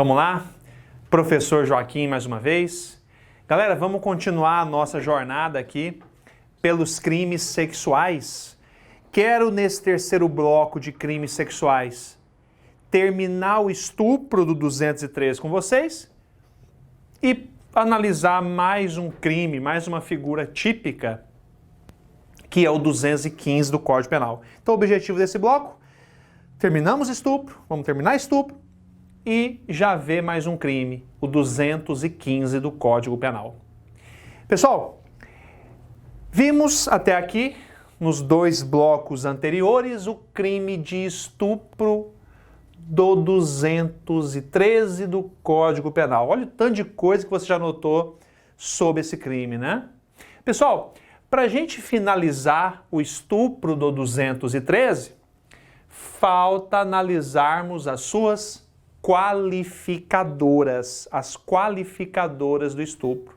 Vamos lá? Professor Joaquim mais uma vez. Galera, vamos continuar a nossa jornada aqui pelos crimes sexuais. Quero, nesse terceiro bloco de crimes sexuais, terminar o estupro do 213 com vocês e analisar mais um crime, mais uma figura típica, que é o 215 do Código Penal. Então o objetivo desse bloco, terminamos estupro, vamos terminar estupro e já ver mais um crime, o 215 do Código Penal. Pessoal, vimos até aqui, nos dois blocos anteriores, o crime de estupro do 213 do Código Penal. Olha o tanto de coisa que você já notou sobre esse crime, né? Pessoal, para a gente finalizar o estupro do 213, falta analisarmos as suas qualificadoras, as qualificadoras do estupro.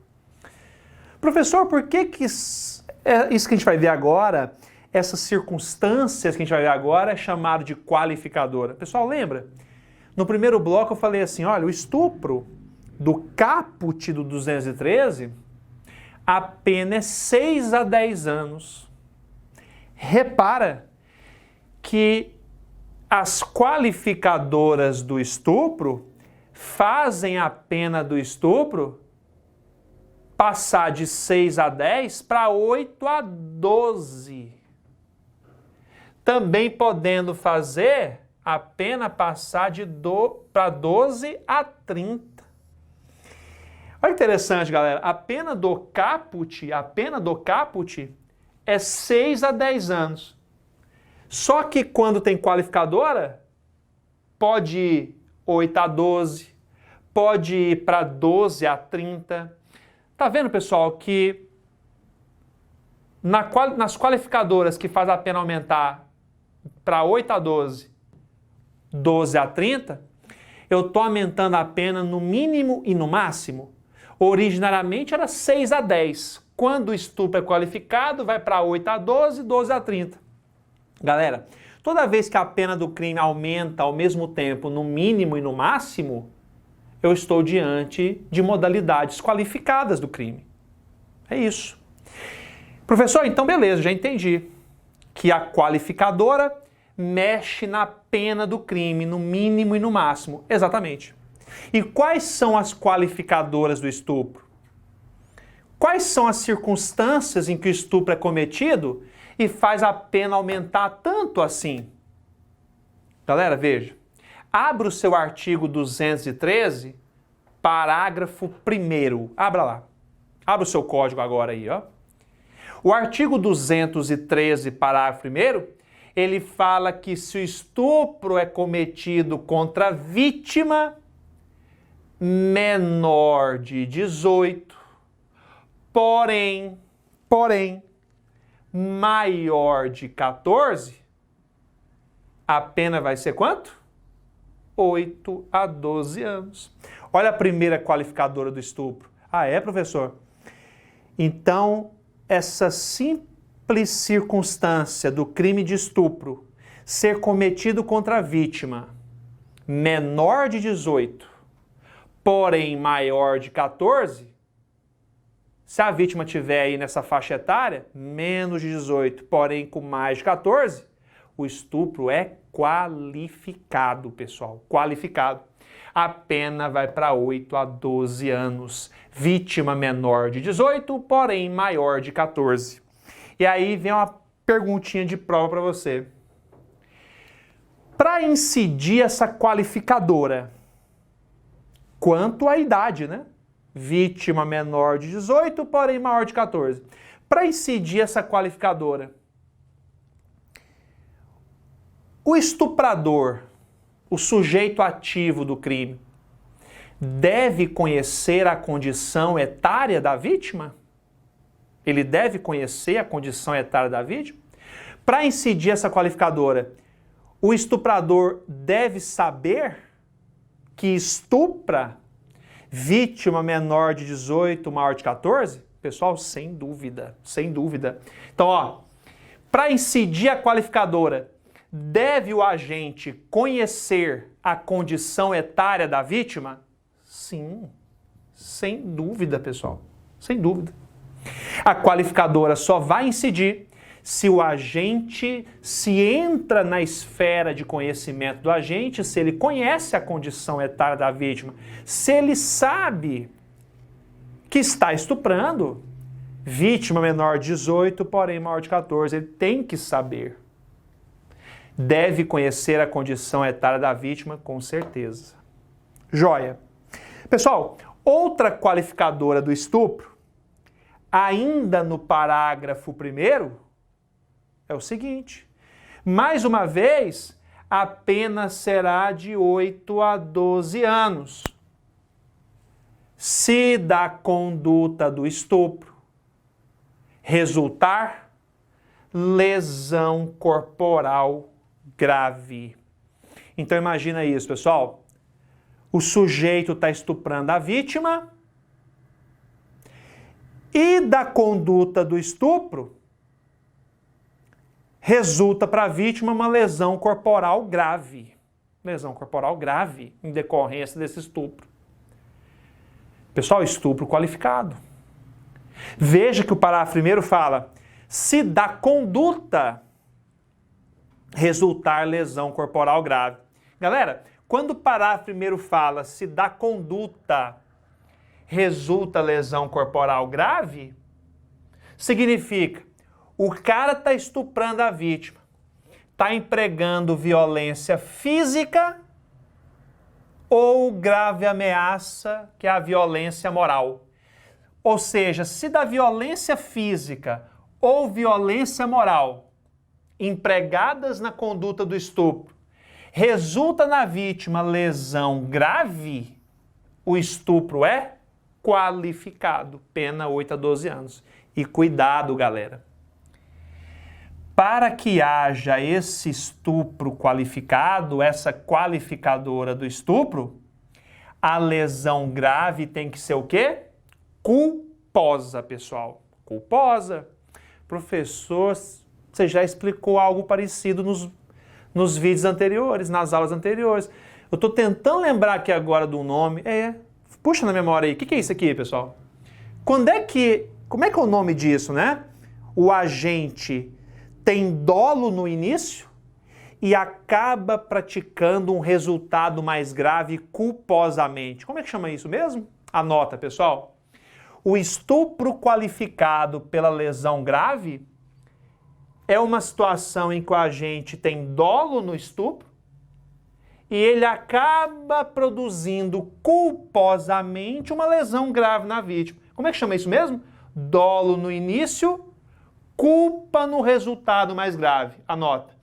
Professor, por que isso que a gente vai ver agora, essas circunstâncias que a gente vai ver agora é chamado de qualificadora? Pessoal, lembra? No primeiro bloco eu falei assim, olha, o estupro do caput do 213, a pena é 6 a 10 anos. Repara que as qualificadoras do estupro fazem a pena do estupro passar de 6 a 10 para 8 a 12. Também podendo fazer a pena passar para 12 a 30. Olha que interessante, galera. A pena do caput é 6 a 10 anos. Só que quando tem qualificadora, pode ir 8 a 12, pode ir para 12 a 30. Tá vendo, pessoal, que nas qualificadoras que faz a pena aumentar para 8 a 12, 12 a 30, eu estou aumentando a pena no mínimo e no máximo. Originariamente era 6 a 10. Quando o estupro é qualificado, vai para 8 a 12, 12 a 30. Galera, toda vez que a pena do crime aumenta ao mesmo tempo no mínimo e no máximo, eu estou diante de modalidades qualificadas do crime. É isso. Professor, então beleza, já entendi que a qualificadora mexe na pena do crime, no mínimo e no máximo. Exatamente. E quais são as qualificadoras do estupro? Quais são as circunstâncias em que o estupro é cometido e faz a pena aumentar tanto assim? Galera, veja. Abra o seu artigo 213, parágrafo 1º. Abra lá. Abra o seu código agora aí, ó. O artigo 213, parágrafo 1º, ele fala que se o estupro é cometido contra a vítima menor de 18, porém, maior de 14, a pena vai ser quanto? 8 a 12 anos. Olha a primeira qualificadora do estupro. Ah, é, professor? Então, essa simples circunstância do crime de estupro ser cometido contra a vítima menor de 18, porém maior de 14, se a vítima tiver aí nessa faixa etária, menos de 18, porém com mais de 14, o estupro é qualificado, pessoal, qualificado. A pena vai para 8 a 12 anos. Vítima menor de 18, porém maior de 14. E aí vem uma perguntinha de prova para você. Para incidir essa qualificadora, quanto à idade, né? Vítima menor de 18, porém maior de 14. Para incidir essa qualificadora, o estuprador, o sujeito ativo do crime, deve conhecer a condição etária da vítima? Ele deve conhecer a condição etária da vítima? Para incidir essa qualificadora, o estuprador deve saber que estupra vítima menor de 18, maior de 14? Pessoal, sem dúvida, sem dúvida. Então, ó, para incidir a qualificadora, deve o agente conhecer a condição etária da vítima? Sim, sem dúvida, pessoal, sem dúvida. A qualificadora só vai incidir se o agente se entra na esfera de conhecimento do agente, se ele conhece a condição etária da vítima, se ele sabe que está estuprando, vítima menor de 18, porém maior de 14, ele tem que saber. Deve conhecer a condição etária da vítima, com certeza. Joia. Pessoal, outra qualificadora do estupro, ainda no parágrafo 1º, é o seguinte: mais uma vez, a pena será de 8 a 12 anos. Se da conduta do estupro resultar lesão corporal grave. Então imagina isso, pessoal. O sujeito está estuprando a vítima e da conduta do estupro resulta para a vítima uma lesão corporal grave. Lesão corporal grave em decorrência desse estupro. Pessoal, estupro qualificado. Veja que o parágrafo 1º fala: se da conduta resultar lesão corporal grave. Galera, quando o parágrafo 1º fala se da conduta resulta lesão corporal grave, significa o cara está estuprando a vítima, está empregando violência física ou grave ameaça, que é a violência moral. Ou seja, se da violência física ou violência moral empregadas na conduta do estupro resulta na vítima lesão grave, o estupro é qualificado, pena 8 a 12 anos. E cuidado, galera. Para que haja esse estupro qualificado, essa qualificadora do estupro, a lesão grave tem que ser o quê? Culposa, pessoal. Culposa. Professor, você já explicou algo parecido nos vídeos anteriores, nas aulas anteriores. Eu estou tentando lembrar aqui agora do nome. Puxa na memória aí. O que é isso aqui, pessoal? Como é que é o nome disso, né? O agente tem dolo no início e acaba praticando um resultado mais grave culposamente. Como é que chama isso mesmo? Anota, pessoal. O estupro qualificado pela lesão grave é uma situação em que o agente tem dolo no estupro e ele acaba produzindo culposamente uma lesão grave na vítima. Como é que chama isso mesmo? Dolo no início, culpa no resultado mais grave. Anota.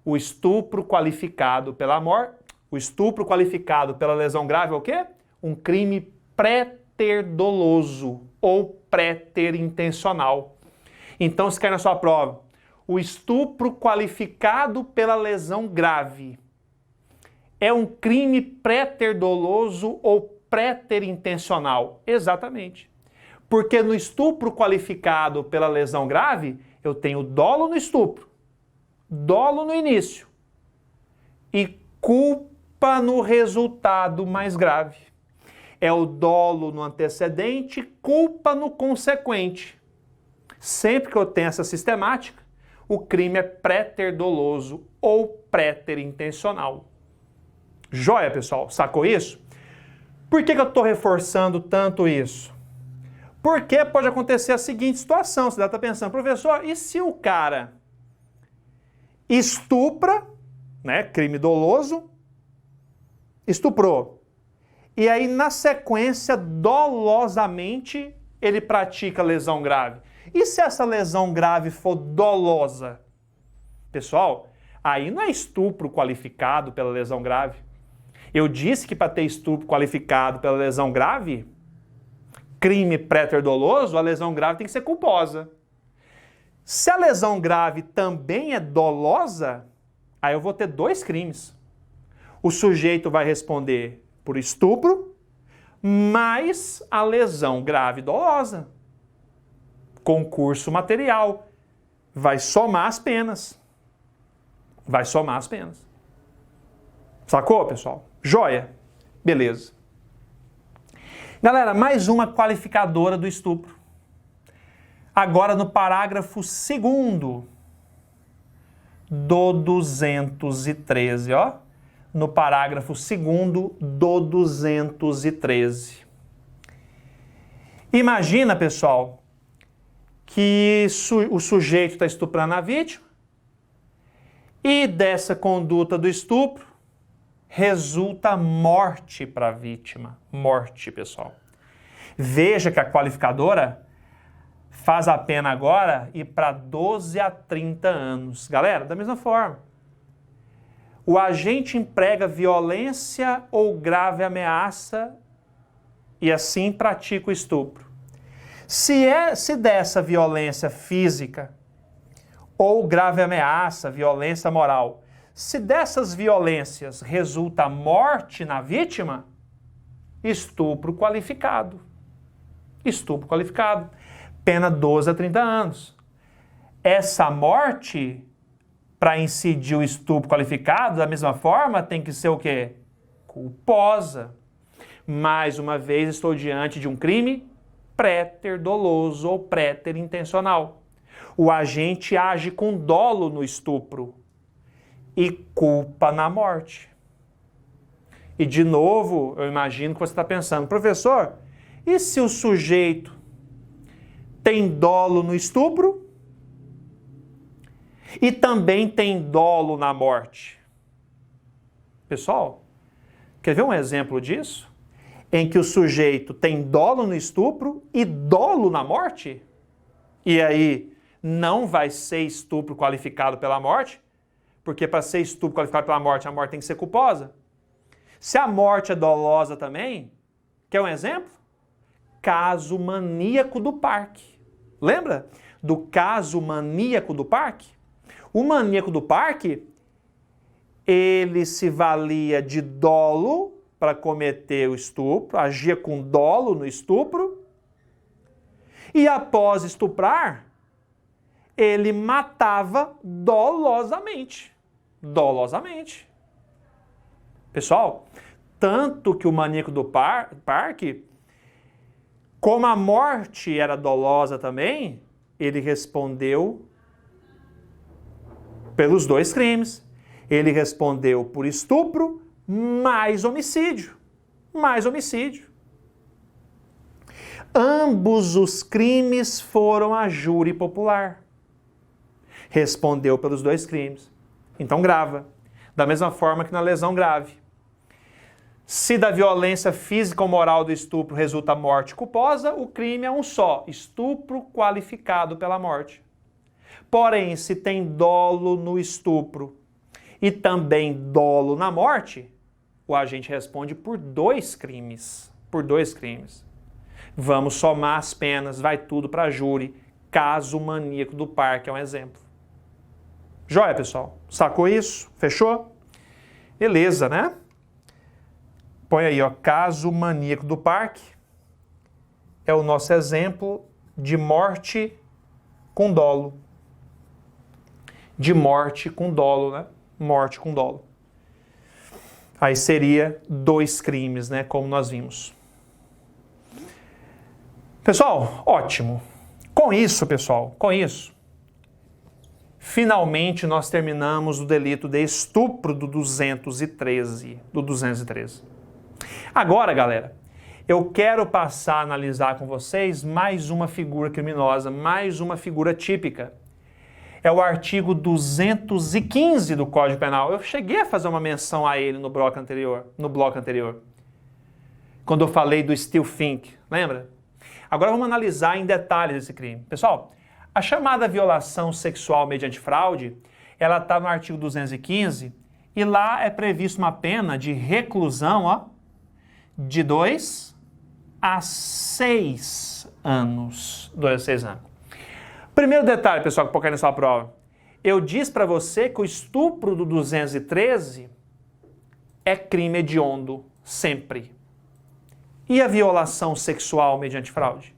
O estupro qualificado pela morte, o estupro qualificado pela lesão grave é o quê? Um crime pré-ter-doloso ou pré-ter-intencional. Então, se quer na sua prova, o estupro qualificado pela lesão grave é um crime pré-ter-doloso ou pré-ter-intencional? Exatamente. Porque no estupro qualificado pela lesão grave, eu tenho dolo no estupro, dolo no início e culpa no resultado mais grave. É o dolo no antecedente, culpa no consequente. Sempre que eu tenho essa sistemática, o crime é pré-ter-doloso ou pré-ter-intencional. Joia, pessoal? Sacou isso? Por que eu estou reforçando tanto isso? Porque pode acontecer a seguinte situação, você deve estar pensando, professor, e se o cara estupra, né, crime doloso, estuprou, e aí na sequência, dolosamente, ele pratica lesão grave? E se essa lesão grave for dolosa? Pessoal, aí não é estupro qualificado pela lesão grave. Eu disse que para ter estupro qualificado pela lesão grave, crime pré-ter-doloso, a lesão grave tem que ser culposa. Se a lesão grave também é dolosa, aí eu vou ter 2 crimes. O sujeito vai responder por estupro, mais a lesão grave dolosa. Concurso material. Vai somar as penas. Vai somar as penas. Sacou, pessoal? Joia? Beleza. Galera, mais uma qualificadora do estupro. Agora no parágrafo 2º do 213, ó. No parágrafo 2º do 213. Imagina, pessoal, que o sujeito está estuprando a vítima e dessa conduta do estupro resulta morte para a vítima. Morte, pessoal. Veja que a qualificadora faz a pena agora ir para 12 a 30 anos. Galera, da mesma forma, o agente emprega violência ou grave ameaça e assim pratica o estupro. Se dessa violência física ou grave ameaça, violência moral, se dessas violências resulta morte na vítima, estupro qualificado. Estupro qualificado. Pena 12 a 30 anos. Essa morte, para incidir o estupro qualificado, da mesma forma, tem que ser o quê? Culposa. Mais uma vez, estou diante de um crime préter doloso ou préter intencional. O agente age com dolo no estupro e culpa na morte. E de novo, eu imagino que você está pensando, professor, e se o sujeito tem dolo no estupro e também tem dolo na morte? Pessoal, quer ver um exemplo disso? Em que o sujeito tem dolo no estupro e dolo na morte? E aí não vai ser estupro qualificado pela morte? Porque para ser estupro qualificado pela morte, a morte tem que ser culposa. Se a morte é dolosa também, quer um exemplo? Caso maníaco do parque. Lembra do caso maníaco do parque? O maníaco do parque, ele se valia de dolo para cometer o estupro, agia com dolo no estupro, e após estuprar, ele matava dolosamente. Dolosamente. Pessoal, tanto que o maníaco do parque, como a morte era dolosa também, ele respondeu pelos dois crimes. Ele respondeu por estupro mais homicídio. Mais homicídio. Ambos os crimes foram a júri popular. Respondeu pelos dois crimes. Então grava. Da mesma forma que na lesão grave. Se da violência física ou moral do estupro resulta morte culposa, o crime é um só, estupro qualificado pela morte. Porém, se tem dolo no estupro e também dolo na morte, o agente responde por dois crimes. Por dois crimes. Vamos somar as penas, vai tudo para júri. Caso maníaco do parque é um exemplo. Joia, pessoal? Sacou isso? Fechou? Beleza, né? Põe aí, ó, caso maníaco do parque é o nosso exemplo de morte com dolo. De morte com dolo, né? Morte com dolo. Aí seria dois crimes, né? Como nós vimos. Pessoal, ótimo. Com isso, pessoal, com isso, finalmente nós terminamos o delito de estupro do 213. Agora, galera, eu quero passar a analisar com vocês mais uma figura criminosa, mais uma figura típica. É o artigo 215 do Código Penal. Eu cheguei a fazer uma menção a ele no bloco anterior. Quando eu falei do still think, lembra? Agora vamos analisar em detalhes esse crime. Pessoal, a chamada violação sexual mediante fraude, ela está no artigo 215 e lá é prevista uma pena de reclusão, ó, de 2 a 6 anos. 2 a 6 anos. Primeiro detalhe, pessoal, que pode cair nessa prova. Eu disse para você que o estupro do 213 é crime hediondo, sempre. E a violação sexual mediante fraude?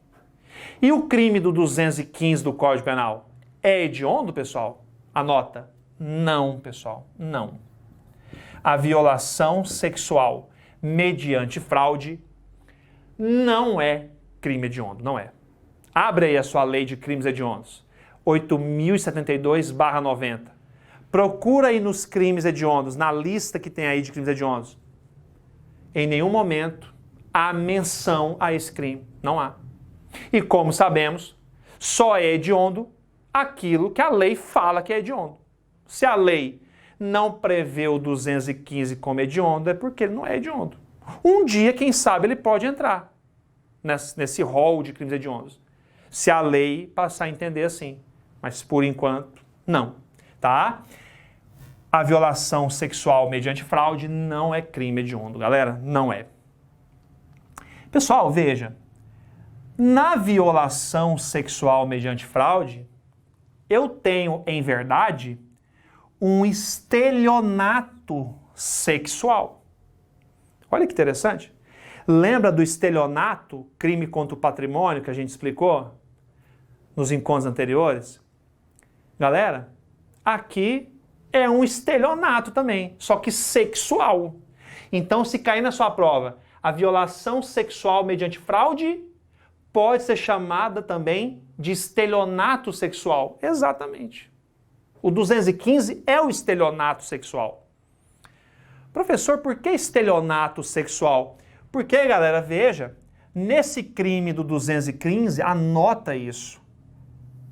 E o crime do 215 do Código Penal? É hediondo, pessoal? Anota. Não, pessoal, não. A violação sexual mediante fraude não é crime hediondo, não é. Abre aí a sua lei de crimes hediondos, 8.072/90. Procura aí nos crimes hediondos, na lista que tem aí de crimes hediondos. Em nenhum momento há menção a esse crime, não há. E como sabemos, só é hediondo aquilo que a lei fala que é hediondo. Se a lei não prevê o 215 como hediondo, é porque ele não é hediondo. Um dia, quem sabe, ele pode entrar nesse rol de crimes hediondos, se a lei passar a entender assim. Mas, por enquanto, não. Tá? A violação sexual mediante fraude não é crime hediondo, galera. Não é. Pessoal, veja. Na violação sexual mediante fraude, eu tenho, em verdade, um estelionato sexual. Olha que interessante. Lembra do estelionato, crime contra o patrimônio, que a gente explicou nos encontros anteriores? Galera, aqui é um estelionato também, só que sexual. Então, se cair na sua prova, a violação sexual mediante fraude pode ser chamada também de estelionato sexual. Exatamente. O 215 é o estelionato sexual. Professor, por que estelionato sexual? Porque, galera, veja, nesse crime do 215, anota isso.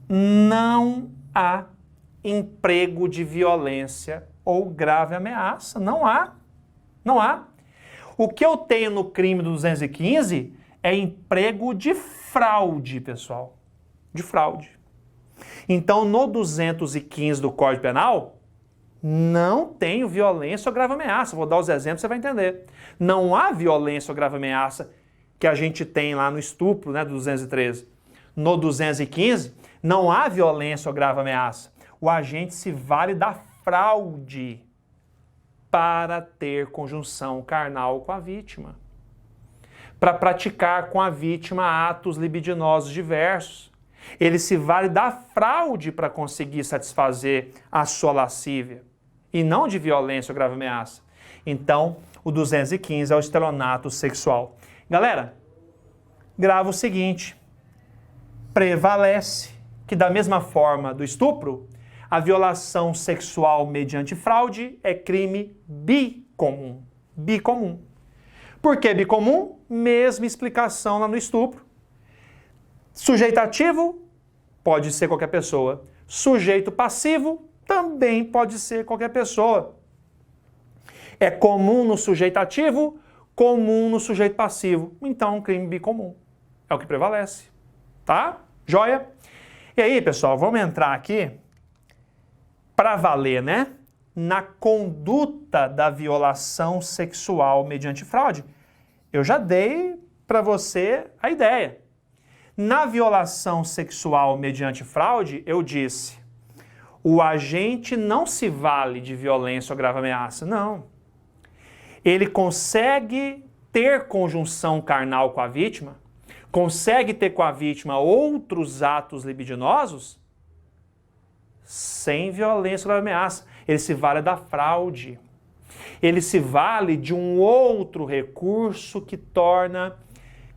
Não há emprego de violência ou grave ameaça. Não há. Não há. O que eu tenho no crime do 215 é emprego de fraude, pessoal. De fraude. Então, no 215 do Código Penal, não tem violência ou grave ameaça. Vou dar os exemplos, você vai entender. Não há violência ou grave ameaça que a gente tem lá no estupro, né, do 213. No 215, não há violência ou grave ameaça. O agente se vale da fraude para ter conjunção carnal com a vítima, para praticar com a vítima atos libidinosos diversos. Ele se vale da fraude para conseguir satisfazer a sua lascívia, e não de violência ou grave ameaça. Então, o 215 é o estelionato sexual. Galera, grava o seguinte: prevalece que, da mesma forma do estupro, a violação sexual mediante fraude é crime bicomum. Bicomum. Por que bicomum? Mesma explicação lá no estupro. Sujeito ativo pode ser qualquer pessoa. Sujeito passivo também pode ser qualquer pessoa. É comum no sujeito ativo, comum no sujeito passivo. Então, um crime bicomum. É o que prevalece. Tá? Joia? E aí, pessoal, vamos entrar aqui para valer, né? Na conduta da violação sexual mediante fraude. Eu já dei para você a ideia. Na violação sexual mediante fraude, eu disse, o agente não se vale de violência ou grave ameaça, não. Ele consegue ter conjunção carnal com a vítima, consegue ter com a vítima outros atos libidinosos sem violência ou grave ameaça. Ele se vale da fraude. Ele se vale de um outro recurso que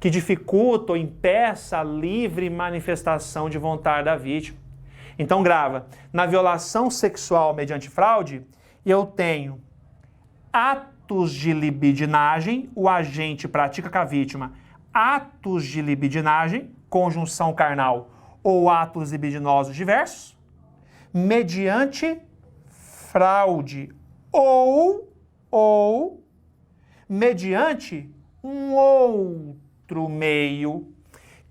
dificulta ou impeça a livre manifestação de vontade da vítima. Então grava, na violação sexual mediante fraude, eu tenho atos de libidinagem, o agente pratica com a vítima atos de libidinagem, conjunção carnal ou atos libidinosos diversos, mediante fraude ou mediante um outro meio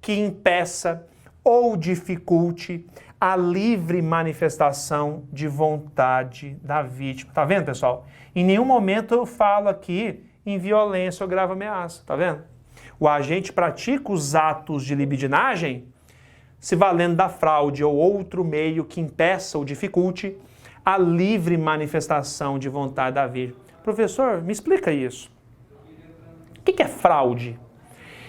que impeça ou dificulte a livre manifestação de vontade da vítima. Tá vendo, pessoal? Em nenhum momento eu falo aqui em violência ou grave ameaça, tá vendo? O agente pratica os atos de libidinagem se valendo da fraude ou outro meio que impeça ou dificulte a livre manifestação de vontade da vítima. Professor, me explica isso. O que é fraude?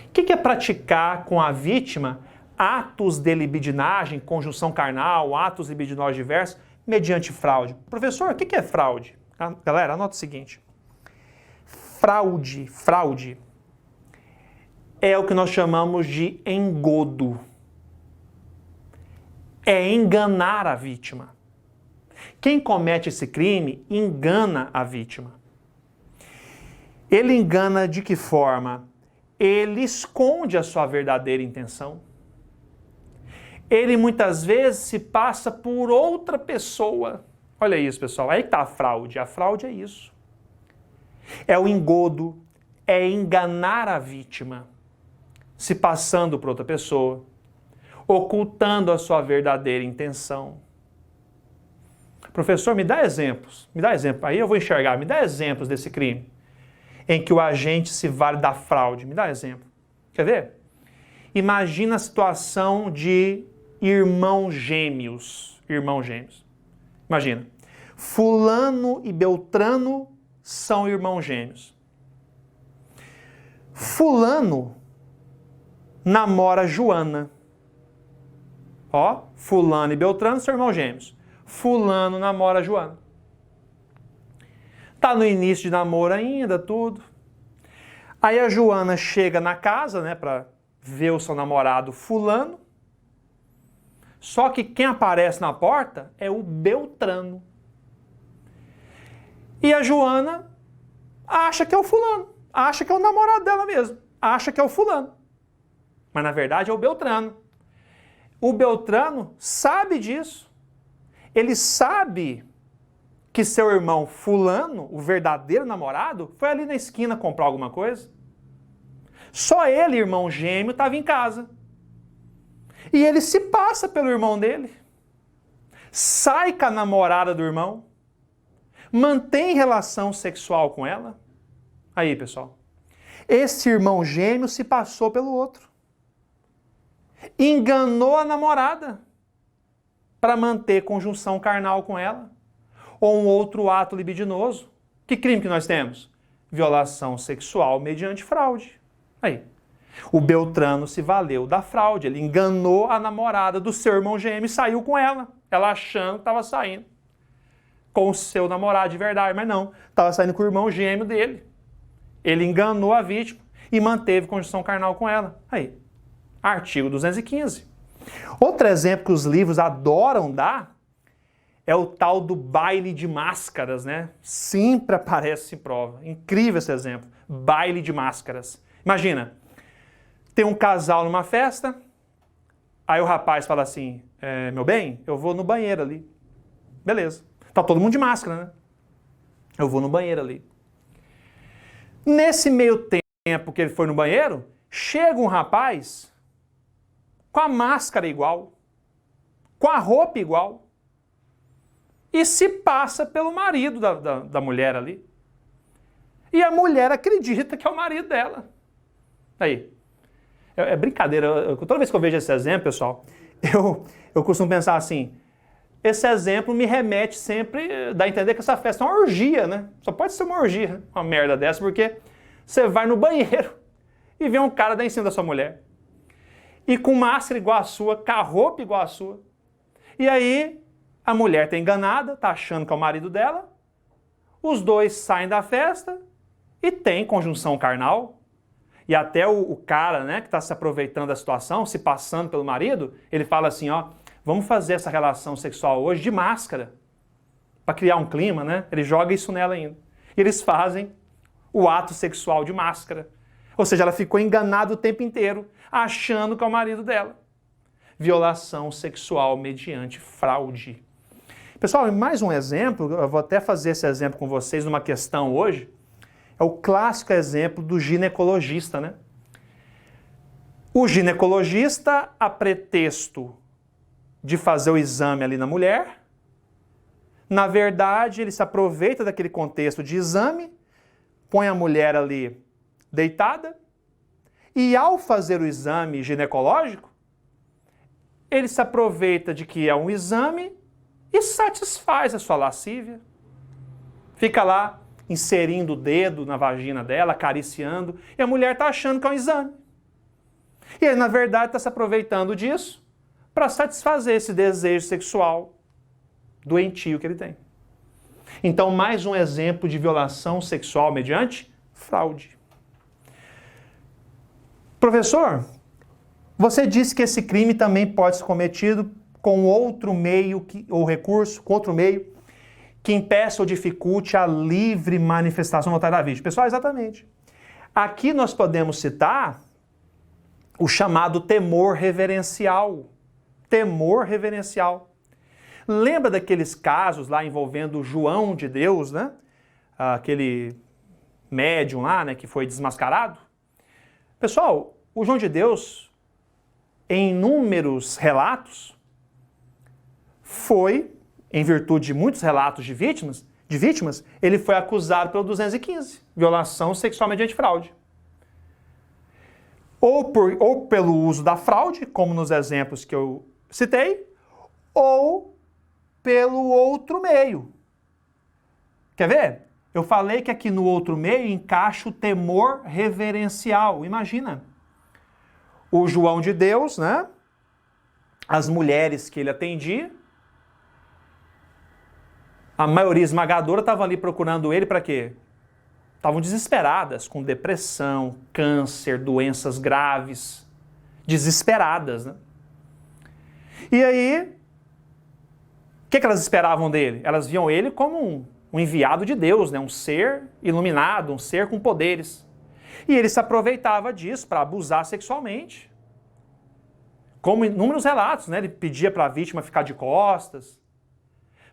O que é praticar com a vítima atos de libidinagem, conjunção carnal, atos libidinosos diversos, mediante fraude. Professor, o que é fraude? Galera, anota o seguinte. Fraude é o que nós chamamos de engodo. É enganar a vítima. Quem comete esse crime engana a vítima. Ele engana de que forma? Ele esconde a sua verdadeira intenção. Ele muitas vezes se passa por outra pessoa. Olha isso, pessoal. Aí que está a fraude. A fraude é isso. É o engodo, é enganar a vítima, se passando por outra pessoa, ocultando a sua verdadeira intenção. Professor, me dá exemplos. Me dá exemplos. Aí eu vou enxergar. Me dá exemplos desse crime em que o agente se vale da fraude. Me dá exemplo. Quer ver? Imagina a situação de irmãos gêmeos. Irmãos gêmeos. Imagina. Fulano e Beltrano são irmãos gêmeos. Fulano namora Joana. Ó, Fulano e Beltrano são irmãos gêmeos. Fulano namora Joana. Tá no início de namoro ainda, tudo. Aí a Joana chega na casa, né, para ver o seu namorado Fulano. Só que quem aparece na porta é o Beltrano. E a Joana acha que é o Fulano. Acha que é o namorado dela mesmo. Acha que é o Fulano. Mas na verdade é o Beltrano. O Beltrano sabe disso. Ele sabe que seu irmão Fulano, o verdadeiro namorado, foi ali na esquina comprar alguma coisa. Só ele, irmão gêmeo, estava em casa. E ele se passa pelo irmão dele. Sai com a namorada do irmão. Mantém relação sexual com ela. Aí, pessoal. Esse irmão gêmeo se passou pelo outro. Enganou a namorada para manter conjunção carnal com ela. Ou um outro ato libidinoso. Que crime que nós temos? Violação sexual mediante fraude. Aí. O Beltrano se valeu da fraude. Ele enganou a namorada do seu irmão gêmeo e saiu com ela. Ela achando que estava saindo com o seu namorado de verdade, mas não. Estava saindo com o irmão gêmeo dele. Ele enganou a vítima e manteve conjunção carnal com ela. Aí. Artigo 215. Outro exemplo que os livros adoram dar é o tal do baile de máscaras, né? Sempre aparece em prova. Incrível esse exemplo. Baile de máscaras. Imagina, tem um casal numa festa, aí o rapaz fala assim, meu bem, eu vou no banheiro ali. Beleza. Tá todo mundo de máscara, né? Eu vou no banheiro ali. Nesse meio tempo que ele foi no banheiro, chega um rapaz com a máscara igual, com a roupa igual, e se passa pelo marido da mulher ali. E a mulher acredita que é o marido dela. Aí, é brincadeira. Toda vez que eu vejo esse exemplo, pessoal, eu costumo pensar assim, esse exemplo me remete sempre, dá a entender que essa festa é uma orgia, né? Só pode ser uma orgia, uma merda dessa, porque você vai no banheiro e vê um cara dar em cima da sua mulher. E com máscara igual a sua, com a roupa igual a sua. E aí, a mulher tá enganada, tá achando que é o marido dela, os dois saem da festa e tem conjunção carnal. E até o cara, né, que está se aproveitando da situação, se passando pelo marido, ele fala assim, ó, vamos fazer essa relação sexual hoje de máscara, para criar um clima, né? Ele joga isso nela ainda. E eles fazem o ato sexual de máscara. Ou seja, ela ficou enganada o tempo inteiro, achando que é o marido dela. Violação sexual mediante fraude. Pessoal, mais um exemplo, eu vou até fazer esse exemplo com vocês numa questão hoje, é o clássico exemplo do ginecologista, né? O ginecologista, a pretexto de fazer o exame ali na mulher, na verdade, ele se aproveita daquele contexto de exame, põe a mulher ali deitada, e ao fazer o exame ginecológico, ele se aproveita de que é um exame e satisfaz a sua lascívia. Fica lá inserindo o dedo na vagina dela, acariciando, e a mulher está achando que é um exame. E ele, na verdade, está se aproveitando disso para satisfazer esse desejo sexual doentio que ele tem. Então, mais um exemplo de violação sexual mediante fraude. Professor, você disse que esse crime também pode ser cometido com outro meio ou recurso, com outro meio que impeça ou dificulte a livre manifestação da vontade da vítima. Pessoal, exatamente. Aqui nós podemos citar o chamado temor reverencial. Temor reverencial. Lembra daqueles casos lá envolvendo João de Deus, né? Aquele médium lá, né, que foi desmascarado? Pessoal, o João de Deus, em inúmeros relatos, foi, em virtude de muitos relatos de vítimas, ele foi acusado pelo 215, violação sexual mediante fraude. Ou pelo uso da fraude, como nos exemplos que eu citei, ou pelo outro meio. Quer ver? Eu falei que aqui no outro meio encaixa o temor reverencial. Imagina, o João de Deus, né? As mulheres que ele atendia, a maioria esmagadora estava ali procurando ele para quê? Estavam desesperadas, com depressão, câncer, doenças graves, desesperadas, né? E aí, o que elas esperavam dele? Elas viam ele como um enviado de Deus, né? Um ser iluminado, um ser com poderes. E ele se aproveitava disso para abusar sexualmente. Como inúmeros relatos, né? Ele pedia para a vítima ficar de costas,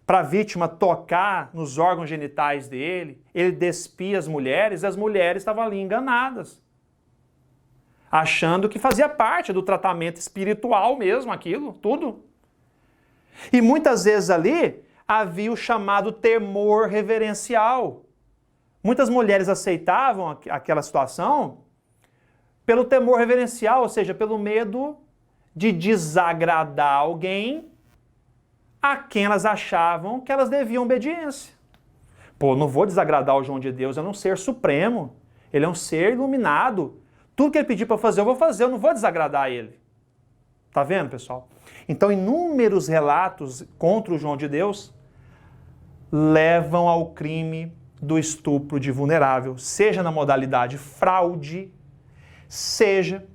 para a vítima tocar nos órgãos genitais dele, ele despia as mulheres e as mulheres estavam ali enganadas, achando que fazia parte do tratamento espiritual mesmo, aquilo, tudo. E muitas vezes ali havia o chamado temor reverencial. Muitas mulheres aceitavam aquela situação pelo temor reverencial, ou seja, pelo medo de desagradar alguém a quem elas achavam que elas deviam obediência. Pô, não vou desagradar o João de Deus, ele é um ser supremo, ele é um ser iluminado. Tudo que ele pedir para fazer, eu vou fazer, eu não vou desagradar ele. Tá vendo, pessoal? Então, inúmeros relatos contra o João de Deus levam ao crime do estupro de vulnerável, seja na modalidade fraude, seja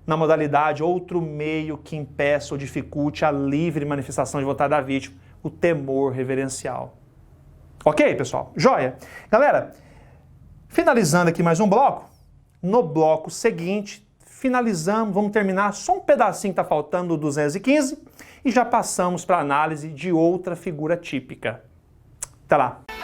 na modalidade outro meio que impeça ou dificulte a livre manifestação de vontade da vítima, o temor reverencial. Ok, pessoal? Joia? Galera, finalizando aqui mais um bloco, no bloco seguinte, finalizamos, vamos terminar só um pedacinho que está faltando do 215 e já passamos para a análise de outra figura típica. Até lá!